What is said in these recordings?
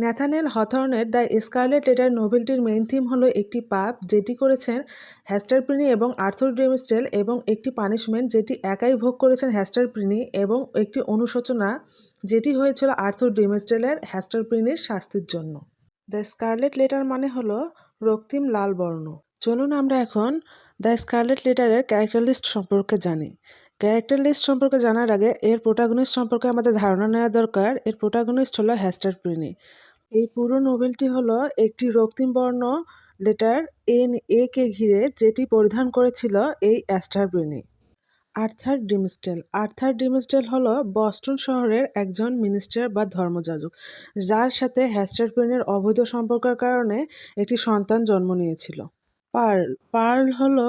ন্যাথানেল হথর্নের the scarlet letter নোভেলটির main theme হলো একটি পাপ যেটি করেছেন হেস্টার প্রিনি এবং আর্থার ডিমেস্টেল, এবং একটি পানিশমেন্ট যেটি একাই ভোগ করেছেন হেস্টার প্রিনি, এবং একটি অনুশোচনা যেটি হয়েছিল আর্থার ডিমেস্টেলের হেস্টার প্রিনির শাস্তির জন্য। দ্য স্কারলেট লেটার মানে হলো রক্তিম লাল বর্ণ। চলুন আমরা এখন দ্য স্কারলেট লেটারের ক্যারেক্টার লিস্ট সম্পর্কে জানি। ক্যারেক্টার লিস্ট সম্পর্কে জানার আগে এর প্রোটাগনিস্ট সম্পর্কে আমাদের ধারণা নেওয়া দরকার। এর প্রোটাগনিস্ট হলো হেস্টার প্রিনি। এই পুরো নোভেলটি হলো একটি রক্তিম বর্ণ লেটার এ কে ঘিরে, যেটি পরিধান করেছিল এই হেস্টার প্রিনি। আর্থার ডিমেস্টেল হলো বস্টন শহরের একজন মিনিস্টার বা ধর্মযাজক, যার সাথে হেস্টার প্রিনির অবৈধ সম্পর্কের কারণে একটি সন্তান জন্ম নিয়েছিল। পার্ল হলো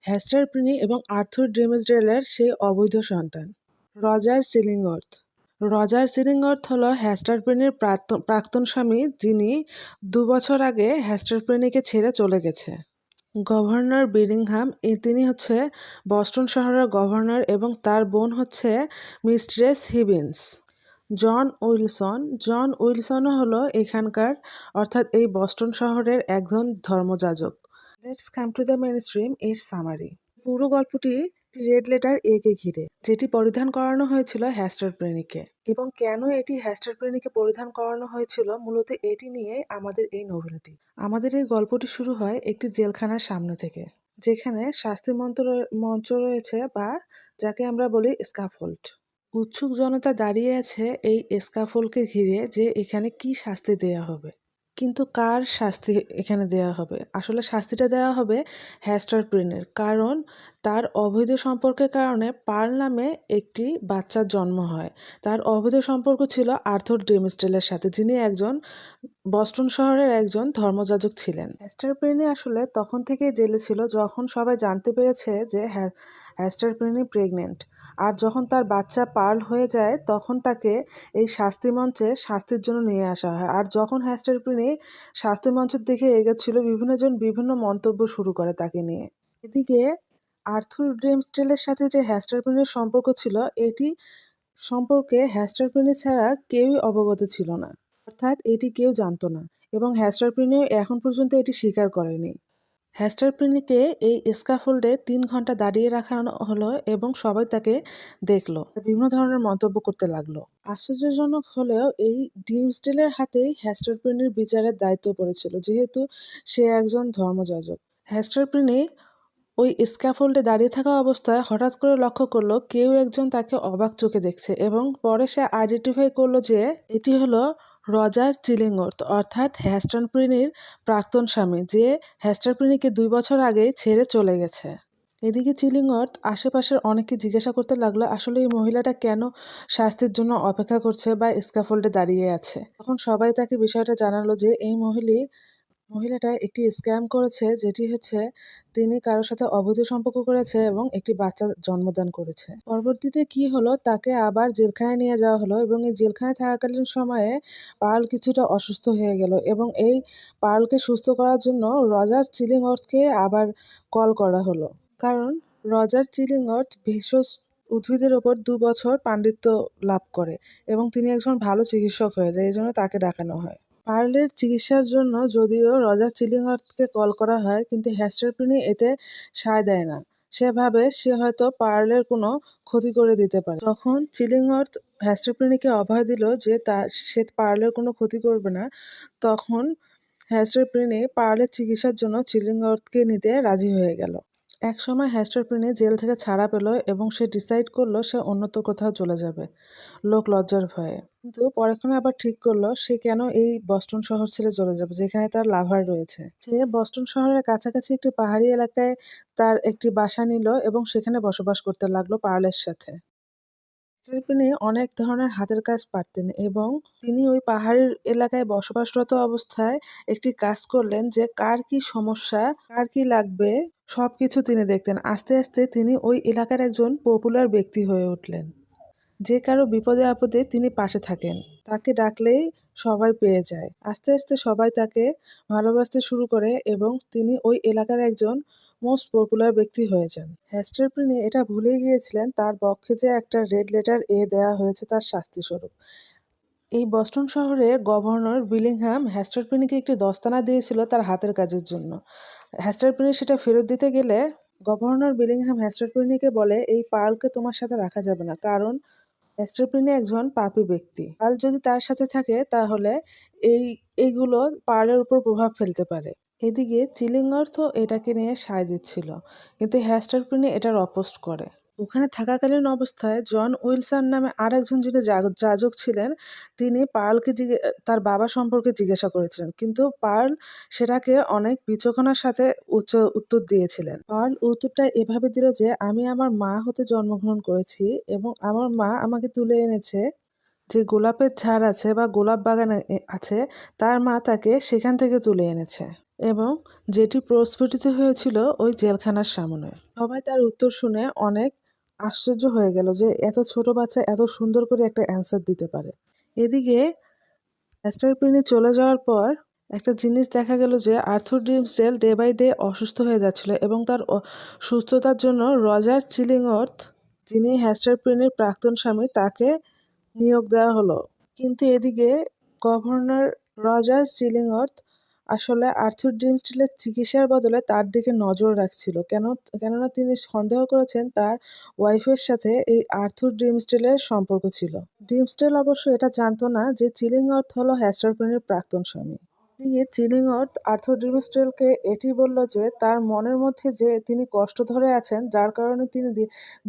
হেস্টার প্রিনি এবং আর্থার ডিমেস্টেলের সেই অবৈধ সন্তান। রজার সিলিংওয়ার্থ হলো হেস্টার প্রিনির প্রাক্তন স্বামী, যিনি 2 বছর আগে হেস্টার প্রিনিকে ছেড়ে চলে গেছে। গভর্নর বিরিংহাম, তিনি হচ্ছে বস্টন শহরের গভর্নর, এবং তার বোন হচ্ছে মিস্ট্রেস হিবিন্স। জন উইলসনও হলো এখানকার, অর্থাৎ এই বস্টন শহরের একজন ধর্মযাজক। Let's come to the mainstream এর সামারি। পুরো গল্পটি রেড লেটার এ কে ঘিরে, যেটি পরিধান করানো হয়েছিল হেস্টার প্রিনিকে। এবং কেন এটি হেস্টার প্রিনিকে পরিধান করানো হয়েছিল, মূলত এটি নিয়ে আমাদের এই নোভেলটি। আমাদের এই গল্পটি শুরু হয় একটি জেলখানার সামনে থেকে, যেখানে শাস্তি মঞ্চ রয়েছে, বা যাকে আমরা বলি স্কাফোল্ড। উৎসুক জনতা দাঁড়িয়ে আছে এই স্কাফোল্ডকে ঘিরে, যে এখানে কি শাস্তি দেয়া হবে। কিন্তু কার শাস্তি এখানে দেয়া হবে? আসলে শাস্তিটা দেওয়া হবে হেস্টার প্রিনের, কারণ তার অবৈধ সম্পর্কের কারণে পার্ল নামে একটি বাচ্চার জন্ম হয়। তার অবৈধ সম্পর্ক ছিল আর্থার ডিমেস্টেলের সাথে, যিনি একজন বস্টন শহরের একজন ধর্মযাজক ছিলেন। হেস্টার প্রিনি আসলে তখন থেকেই জেলে ছিল, যখন সবাই জানতে পেরেছে যে হেস্টার প্রিনি প্রেগনেন্ট। আর যখন তার বাচ্চা পার্ল হয়ে যায়, তখন তাকে এই শাস্তি মঞ্চে শাস্তির জন্য নিয়ে আসা হয়। আর যখন হেস্টার প্রিনি শাস্তি মঞ্চের দিকে এগোচ্ছিল, বিভিন্নজন বিভিন্ন মন্তব্য শুরু করে তাকে নিয়ে। এদিকে আর্থার ডিমেস্টেলের সাথে যে হেস্টার প্রিনির সম্পর্ক ছিল, এটি সম্পর্কে হেস্টার প্রিনি ছাড়া কেউই অবগত ছিল না, অর্থাৎ এটি কেউ জানতো না, এবং হেস্টার প্রিনিও এখন পর্যন্ত এটি স্বীকার করেনি। হেস্টার প্রিনিকে এই স্কাফোল্ডে 3 ঘন্টা দাঁড়িয়ে রাখা হলো, এবং সবাই তাকে দেখলো, বিভিন্ন ধরনের মন্তব্য করতে লাগলো। আশ্চর্যজনক হলেও এই ডিমস্টেলের হাতেই হেস্টার প্রিনির বিচারের দায়িত্ব পড়েছিল, যেহেতু সে একজন ধর্মযাজক। হেস্টার প্রিনি ওই স্ক্যাফোল্ডে দাঁড়িয়ে থাকা অবস্থায় হঠাৎ করে লক্ষ্য করলো কেউ একজন তাকে অবাক চোখে দেখছে, এবং পরে সে আইডেন্টিফাই করলো যে এটি হলো রজার চিলিংওর্থ, অর্থাৎ হেস্টার প্রিনির প্রাক্তন স্বামী, যে হেস্টার প্রিনিকে 2 বছর আগেই ছেড়ে চলে গেছে। এদিকে চিলিংওর্থ আশেপাশের অনেককে জিজ্ঞাসা করতে লাগলো আসলে এই মহিলাটা কেন শাস্তির জন্য অপেক্ষা করছে বা স্ক্যাফোল্ডে দাঁড়িয়ে আছে। তখন সবাই তাকে বিষয়টা জানালো যে এই মহিলাটা একটি স্ক্যাম করেছে, যেটি হচ্ছে তিনি কারোর সাথে অবৈধ সম্পর্ক করেছে এবং একটি বাচ্চা জন্মদান করেছে। পরবর্তীতে কি হলো, তাকে আবার জেলখানায় নিয়ে যাওয়া হলো, এবং এই জেলখানায় থাকাকালীন সময়ে পার্ল কিছুটা অসুস্থ হয়ে গেল, এবং এই পার্লকে সুস্থ করার জন্য রজার চিলিংওর্থকে আবার কল করা হলো, কারণ রজার চিলিংওর্থ ভেষজ উদ্ভিদের ওপর 2 বছর পাণ্ডিত্য লাভ করে, এবং তিনি একজন ভালো চিকিৎসক হয়ে যায়, এই জন্য তাকে ডাকানো হয়। পার্লের চিকিৎসার জন্য যদিও রজার চিলিংওর্থকে কল করা হয়, কিন্তু হেস্টার প্রিনি এতে সায় দেয় না। সে ভাবে সে হয়তো পার্লের কোনো ক্ষতি করে দিতে পারে। তখন চিলিংওর্থ হেস্টার প্রিনিকে অভয় দিল যে সে পার্লের কোনো ক্ষতি করবে না। তখন হেস্টার প্রিনি পার্লের চিকিৎসার জন্য চিলিংওর্থকে নিতে রাজি হয়ে গেল। একসময় হেস্টার প্রিনি জেল থেকে ছাড়া পেল, এবং সে ডিসাইড করলো সে অন্যত্র কোথাও চলে যাবে লোক লজ্জার ভয়ে। কিন্তু পরক্ষণে আবার ঠিক করলো সে কেন এই বস্টন শহর ছেড়ে চলে যাবে, যেখানে তার লাভার রয়েছে। সে বস্টন শহরের কাছাকাছি একটি পাহাড়ি এলাকায় তার একটি বাসা নিল, এবং সেখানে বসবাস করতে লাগলো পার্লের সাথে। হেস্টার প্রিনি অনেক ধরনের হাতের কাজ পারতেন, এবং তিনি ওই পাহাড়ি এলাকায় বসবাসরত অবস্থায় একটি কাজ করলেন যে কার কি সমস্যা, কার কি লাগবে সবকিছু তিনি দেখতেন। আস্তে আস্তে তিনি ওই এলাকার একজন পপুলার ব্যক্তি হয়ে উঠলেন। যে কারো বিপদে আপদে তিনি পাশে থাকেন, তাকে ডাকলেই সবাই পেয়ে যায়। আস্তে আস্তে সবাই তাকে ভালোবাসতে শুরু করে, এবং তিনি ওই এলাকার একজন মোস্ট পপুলার ব্যক্তি হয়ে যান। হেস্টার প্রিনি এটা ভুলে গিয়েছিলেন তার পক্ষে যে একটা রেড লেটার এ দেওয়া হয়েছে তার শাস্তি স্বরূপ। এই বস্টন শহরের গভর্নর বিলিংহাম হ্যাস্টারপিনিকে একটি দস্তানা দিয়েছিল তার হাতের কাজের জন্য। হ্যাস্টারপিনি সেটা ফেরত দিতে গেলে গভর্নর বিলিংহাম হ্যাস্টারপিনিকে বলে, এই পার্লকে তোমার সাথে রাখা যাবে না, কারণ হ্যাস্টারপিনি একজন পাপী ব্যক্তি। পার্ল যদি তার সাথে থাকে তাহলে এইগুলো পার্লের উপর প্রভাব ফেলতে পারে। এদিকে চিলিংঅর্থও এটাকে নিয়ে সায় দিচ্ছিল, কিন্তু হ্যাস্টারপিনি এটার অপোস্ট করে। ওখানে থাকাকালীন অবস্থায় জন উইলসন নামে আরেকজন যিনি যাজক ছিলেন, তিনি পার্লকে তার বাবা সম্পর্কে জিজ্ঞাসা করেছিলেন, কিন্তু পার্ল সেটাকে অনেক বিচক্ষণার সাথে উত্তর দিয়েছিলেন। পার্ল উত্তরটা এভাবে দিল যে, আমি আমার মা হতে জন্মগ্রহণ করেছি এবং আমার মা আমাকে তুলে এনেছে যে গোলাপের ঝাড় আছে বা গোলাপ বাগান আছে, তার মা তাকে সেখান থেকে তুলে এনেছে, এবং যেটি প্রস্ফুটিত হয়েছিল ওই জেলখানার সামনে। সবাই তার উত্তর শুনে অনেক আশ্চর্য হয়ে গেল যে এত ছোট বাচ্চা এত সুন্দর করে একটা অ্যান্সার দিতে পারে। এদিকে হ্যাস্টারপিনি চলে যাওয়ার পর একটা জিনিস দেখা গেল যে আর্থুর ডিমসডেল ডে বাই ডে অসুস্থ হয়ে যাচ্ছিল, এবং তার সুস্থতার জন্য রজার চিলিংওর্থ, যিনি হ্যাস্টারপিনির প্রাক্তন স্বামী, তাকে নিয়োগ দেওয়া হলো। কিন্তু এদিকে গভর্নর রজার চিলিংওর্থ আসলে আর্থুর ডিমসডেলের চিকিৎসার বদলে তার দিকে নজর রাখছিল, কেননা তিনি সন্দেহ করেছেন তার ওয়াইফের সাথে এই আর্থুর ডিমসডেলের সম্পর্ক ছিল। ডিমসডেল অবশ্য এটা জানতো না যে চিলিংওর্থ হলো হ্যাস্টারপিনির প্রাক্তন স্বামী। এদিকে চিলিংওর্থ আর্থুর ডিমসডেলকে এটি বলল যে তার মনের মধ্যে যে তিনি কষ্ট ধরে আছেন, যার কারণে তিনি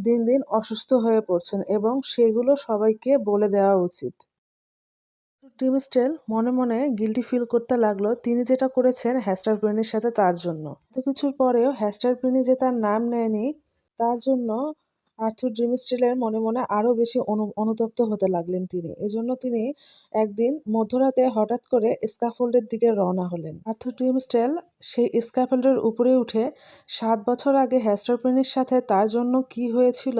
দিন দিন অসুস্থ হয়ে পড়ছেন, এবং সেগুলো সবাইকে বলে দেওয়া উচিত। ডিমসডেল মনে মনে গিল্টি ফিল করতে লাগলো তিনি যেটা করেছেন হ্যাস্টারপিনির সাথে তার জন্য। এত কিছুর পরেও হ্যাস্টারপিনি যে তার নাম নেয়নি, তার জন্য আর্থুর ডিমসডেলের মনে মনে আরও বেশি অনুতপ্ত হতে লাগলেন তিনি। এজন্য তিনি একদিন মধ্যরাতে হঠাৎ করে স্ক্যাফোল্ডের দিকে রওনা হলেন। আর্থুর ডিমসডেল সেই স্ক্যাফোল্ডের উপরে উঠে 7 বছর আগে হ্যাস্টারপিনির সাথে তার জন্য কি হয়েছিল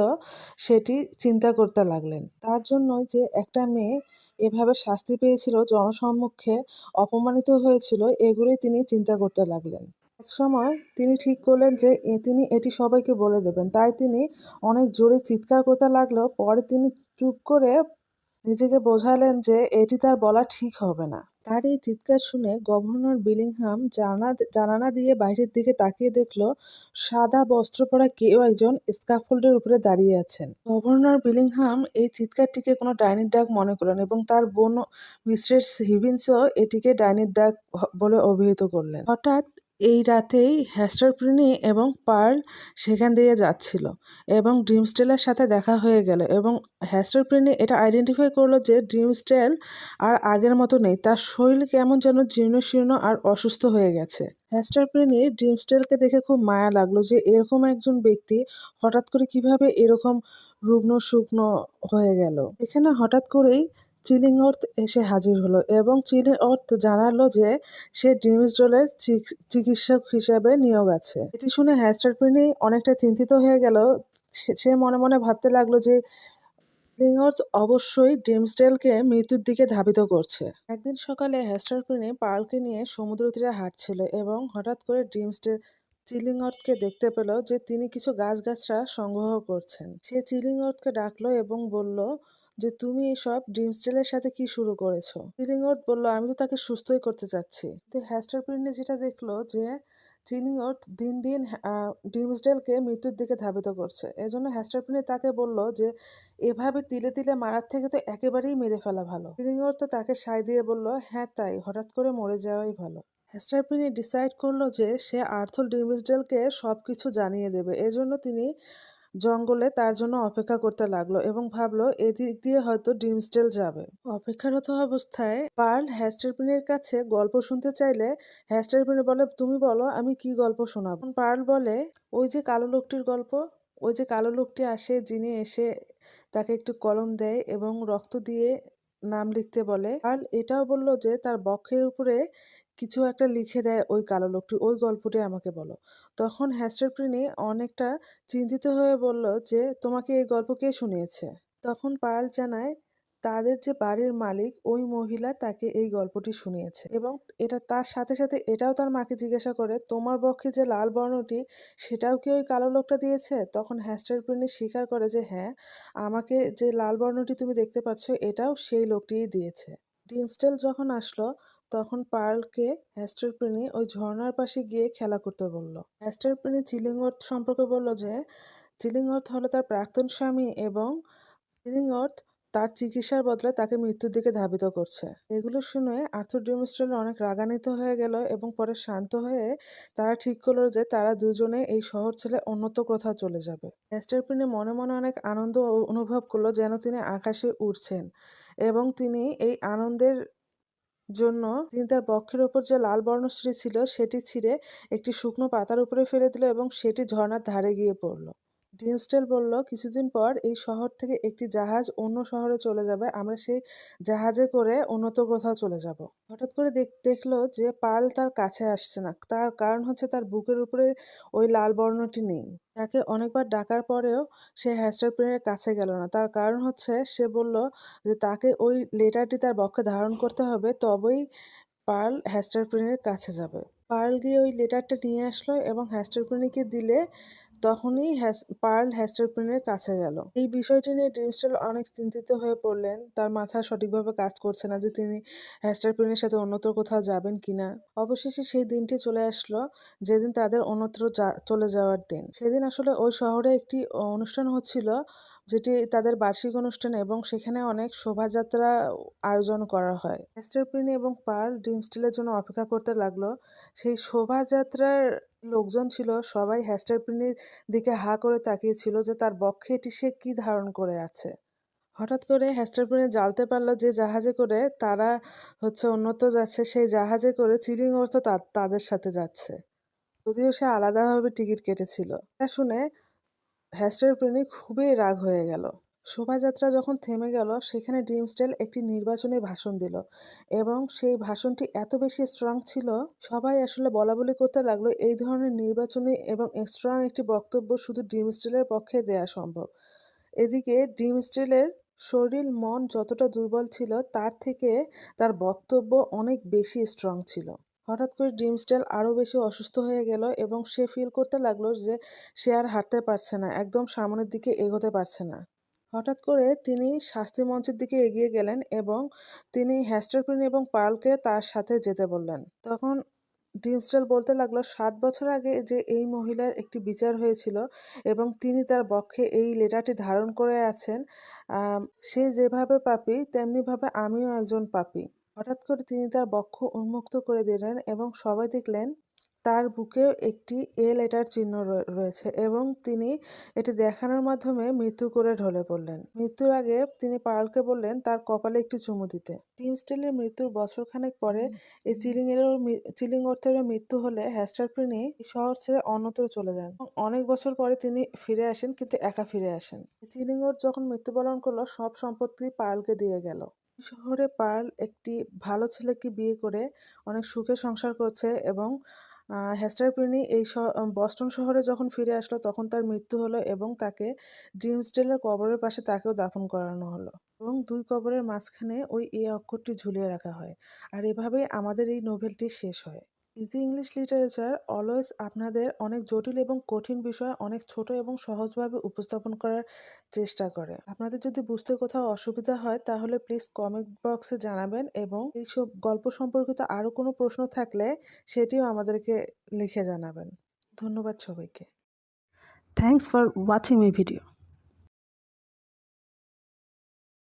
সেটি চিন্তা করতে লাগলেন। তার জন্য যে একটা মেয়ে এভাবে শাস্তি পেয়েছিল, জনসম্মুখে অপমানিত হয়েছিল, এগুলোই তিনি চিন্তা করতে লাগলেন। একসময় তিনি ঠিক করলেন যে তিনি এটি সবাইকে বলে দেবেন, তাই তিনি অনেক জোরে চিৎকার করতে লাগলো। পরে তিনি চুপ করে নিজেকে বোঝালেন যে এটি তার বলা ঠিক হবে না। তার এই চিৎকার শুনে গভর্নর বিলিংহাম জানালা দিয়ে বাইরের দিকে তাকিয়ে দেখল সাদা বস্ত্র পরা কেউ একজন স্ক্যাফোল্ডের উপরে দাঁড়িয়ে আছেন। গভর্নর বিলিংহাম এই চিৎকারটিকে কোনো ডাইনির ডাক মনে করলেন, এবং তার বোন মিস্ট্রেস হিভিন্সও এটিকে ডাইনির ডাক বলে অভিহিত করলেন। হঠাৎ এই রাতেই হ্যাস্টারপিনি এবং পার্ল সেখান দিয়ে যাচ্ছিল, এবং ডিমসডেলের সাথে দেখা হয়ে গেল, এবং হ্যাস্টারপিনি এটা আইডেন্টিফাই করলো যে ডিমসডেল আর আগের মতো নেই, তার শরীর কেমন যেন জীর্ণশীর্ণ আর অসুস্থ হয়ে গেছে। হ্যাস্টারপিনির ডিমসডেলকে দেখে খুব মায়া লাগলো যে এরকম একজন ব্যক্তি হঠাৎ করে কিভাবে এরকম রুগ্ন শুকনো হয়ে গেল। এখানে হঠাৎ করেই চিলিংওর্থ এসে হাজির হলো, এবং চিলিংওর্থ জানালো যে সে ডিমসডেলের চিকিৎসক হিসেবে নিয়োগ আছে। এটি শুনে হ্যাস্টারপিনি অনেকটা চিন্তিত হয়ে গেল। সে মনে মনে ভাবতে লাগলো যে চিলিংওর্থ অবশ্যই ডিমসডেলকে মৃত্যুর দিকে ধাবিত করছে। একদিন সকালে হ্যাস্টারপিনি পার্লকে নিয়ে সমুদ্র তীরে হাঁটছিল, এবং হঠাৎ করে চিলিংওর্থকে দেখতে পেল যে তিনি কিছু গাছগাছরা সংগ্রহ করছেন। সে চিলিংওর্থকে ডাকলো এবং বলল যে তুমি এসব ডিমসডেলের সাথে কি শুরু করেছো? চিলিংওর্থ বলল, আমি তো তাকে সুস্থই করতে চাচ্ছি। তো হ্যাস্টারপিনি যেটা দেখলো যে চিলিংওর্থ দিন দিন ডিমসডেলকে মৃত্যুর দিকে ধাবিত করছে, এজন্য হ্যাস্টারপিনি তাকে বলল যে এভাবে তিলে তিলে মারার থেকে তো একেবারেই মেরে ফেলা ভালো। চিলিংওর্থ তো তাকে সায় দিয়ে বলল, হ্যাঁ তাই, হঠাৎ করে মরে যাওয়াই ভালো। হ্যাস্টারপিনি ডিসাইড করলো যে সে আর্থুর ডিমসডেলকে সবকিছু জানিয়ে দেবে, এজন্য তিনি জঙ্গলে তার জন্য অপেক্ষা করতে লাগলো, এবং ভাবলো এদিক দিয়ে হয়তো ডিমসডেল যাবে। অপেক্ষারত অবস্থায় পার্ল হ্যাস্টারপিনির কাছে গল্প শুনতে চাইলে হ্যাস্টারপিনি বলে, তুমি বলো আমি কি গল্প শোনাবো। পার্ল বলে, ওই যে কালো লোকটির গল্প, ওই যে কালো লোকটি আসে, যিনি এসে তাকে একটু কলম দেয় এবং রক্ত দিয়ে নাম লিখতে বলে। পার্ল এটাও বললো যে তার বক্ষের উপরে কিছু একটা লিখে দেয় ওই কালো লোকটি, ওই গল্পটি আমাকে বলো। তখন হ্যাস্টারপিনি অনেকটা চিন্তিত হয়ে বলল যে তোমাকে এই গল্প কে শুনিয়েছে? তখন পার্ল জানায় তাদের যে বাড়ির মালিক ওই মহিলা তাকে এই গল্পটি শুনিয়েছে এবং এটা তার সাথে সাথে এটাও তার মাকে জিজ্ঞাসা করে, তোমার বক্ষে যে লাল বর্ণটি সেটাও কি ওই কালো লোকটা দিয়েছে? তখন হ্যাস্টার প্রিনি স্বীকার করে যে হ্যাঁ, আমাকে যে লাল বর্ণটি তুমি দেখতে পাচ্ছ এটাও সেই লোকটিই দিয়েছে। ডিমস্টেল যখন আসলো তখন পার্লকে হ্যাস্টার প্রিনি ওই ঝর্ণার পাশে গিয়ে খেলা করতে বলল। হ্যাস্টার প্রিনি চিলিংওয়ার্থ সম্পর্কে বলল যে চিলিংওয়ার্থ হলো তার প্রাক্তন স্বামী এবং চিলিংওয়ার্থ তার চিকিৎসার বদলে তাকে মৃত্যুর দিকে ধাবিত করছে। এগুলো শুনে আর্থার ডিমস্টেল অনেক রাগান্বিত হয়ে গেল এবং পরে শান্ত হয়ে তারা ঠিক করলো যে তারা দুজনে এই শহর ছেড়ে অন্যত্র কোথাও চলে যাবে। হ্যাস্টার প্রিনি মনে মনে অনেক আনন্দ অনুভব করলো, যেন তিনি আকাশে উড়ছেন এবং তিনি এই আনন্দের জন্য তিনি তার বক্ষের ওপর যে লাল বর্ণশ্রী ছিল সেটি ছিঁড়ে একটি শুকনো পাতার উপরে ফেলে দিল এবং সেটি ঝর্ণার ধারে গিয়ে পড়ল। ডিমস্টেল বলল, কিছুদিন পর এই শহর থেকে একটি জাহাজ অন্য শহরে চলে যাবে, আমরা সেই জাহাজে করে অন্যত্র কোথাও চলে যাব। হঠাৎ করে দেখলো যে পার্ল তার কাছে আসছে না, তার কারণ হচ্ছে তার বুকের উপরে ওই লাল বর্ণটি নেই। তাকে অনেকবার ডাকার পরেও সে হ্যাস্টার প্রিনের কাছে গেল না, তার কারণ হচ্ছে সে বলল যে তাকে ওই লেটারটি তার বক্ষে ধারণ করতে হবে, তবেই পার্ল হ্যাস্টার প্রিনের কাছে যাবে। পার্ল গিয়ে ওই লেটারটা নিয়ে আসলো এবং হ্যাস্টার প্রিনিকে দিলে তখনই পার্ল হ্যাস্টার প্রিনের কাছে গেল। এই বিষয়টি নিয়ে ডিমস্টেল অনেক চিন্তিত হয়ে পড়লেন, তার মাথা সঠিকভাবে কাজ করছে না যে তিনি হ্যাস্টার প্রিনের সাথে অন্যত্র কোথাও যাবেন কিনা। অবশেষে সেই দিনটি চলে আসলো যেদিন তাদের অন্যত্র চলে যাওয়ার দিন। সেদিন আসলে ওই শহরে একটি অনুষ্ঠান হচ্ছিল, যেটি তাদের বার্ষিক অনুষ্ঠান এবং সেখানে অনেক শোভাযাত্রা আয়োজন করা হয়। হ্যাস্টার প্রিনি এবং পার্ল ডিমস্টেলের জন্য অপেক্ষা করতে লাগলো। সেই শোভাযাত্রার লোকজন ছিল সবাই হ্যাস্টার প্রিনির দিকে হা করে তাকিয়েছিল যে তার বক্ষে এটি সে কি ধারণ করে আছে। হঠাৎ করে হ্যাস্টার প্রিনি জানতে পারলো যে জাহাজে করে তারা অন্যত্র যাচ্ছে, সেই জাহাজে করে চিলিংওয়ার্থ তাদের সাথে যাচ্ছে, যদিও সে আলাদাভাবে টিকিট কেটেছিল। এটা শুনে হ্যাস্টার প্রিনি খুবই রাগ হয়ে গেল। শোভাযাত্রা যখন থেমে গেল সেখানে ডিমস্টেল একটি নির্বাচনী ভাষণ দিল এবং সেই ভাষণটি এত বেশি স্ট্রং ছিল, সবাই আসলে বলাবলি করতে লাগলো এই ধরনের নির্বাচনী এবং স্ট্রং একটি বক্তব্য শুধু ডিমস্টেলের পক্ষে দেয়া সম্ভব। এদিকে ডিমস্টেলের শরীর মন যতটা দুর্বল ছিল তার থেকে তার বক্তব্য অনেক বেশি স্ট্রং ছিল। হঠাৎ করে ডিমস্টেল আরও বেশি অসুস্থ হয়ে গেল এবং সে ফিল করতে লাগলো যে সে আর হাঁটতে পারছে না, একদম সামনের দিকে এগোতে পারছে না। হঠাৎ করে তিনি শাস্তি মঞ্চের দিকে এগিয়ে গেলেন এবং তিনি হ্যাস্টার প্রিনি এবং পার্লকে তার সাথে যেতে বললেন। তখন ডিমস্টেল বলতে লাগলো 7 বছর আগে যে এই মহিলার একটি বিচার হয়েছিল এবং তিনি তার বক্ষে এই লেটারটি ধারণ করে আছেন, সে যেভাবে পাপী তেমনিভাবে আমিও একজন পাপী। হঠাৎ করে তিনি তার বক্ষ উন্মুক্ত করে দিলেন এবং সবাই দেখলেন তার বুকেও একটি লেটার চিহ্ন রয়েছে এবং তিনি এটি দেখানোর মাধ্যমে মৃত্যু করে ঢলে পড়লেন। মৃত্যুর আগে তিনি পার্লকে বললেন তার কপালে একটি চুমু দিতে। ডিমস্টেলের মৃত্যুর বছরখানেক পরে এই চিলিংওয়ার্থেরও মৃত্যু হলে হ্যাস্টার প্রিনি শহর ছেড়ে অন্যত্র চলে যান এবং অনেক বছর পরে তিনি ফিরে আসেন, কিন্তু একা ফিরে আসেন। চিলিংওয়ার্থ যখন মৃত্যুবরণ করলো সব সম্পত্তি পার্লকে দিয়ে গেল। শহরে পার্ল একটি ভালো ছেলেকে বিয়ে করে অনেক সুখে সংসার করছে এবং হ্যাস্টার প্রিনি এই বস্টন শহরে যখন ফিরে আসলো তখন তার মৃত্যু হলো এবং তাকে ডিমস্টেলের কবরের পাশে তাকেও দাফন করানো হলো এবং 2 কবরের মাঝখানে ওই অক্ষরটি ঝুলিয়ে রাখা হয়। আর এভাবেই আমাদের এই নোভেলটি শেষ হয়। ইজি ইংলিশ লিটারেচার অলওয়েজ আপনাদের অনেক জটিল এবং কঠিন বিষয় অনেক ছোট এবং সহজভাবে উপস্থাপন করার চেষ্টা করে। আপনাদের যদি বুঝতে কোথাও অসুবিধা হয় তাহলে প্লিজ কমেন্ট বক্সে জানাবেন এবং এইসব গল্প সম্পর্কিত আরও কোনো প্রশ্ন থাকলে সেটিও আমাদেরকে লিখে জানাবেন। ধন্যবাদ সবাইকে। Thanks for watching my video.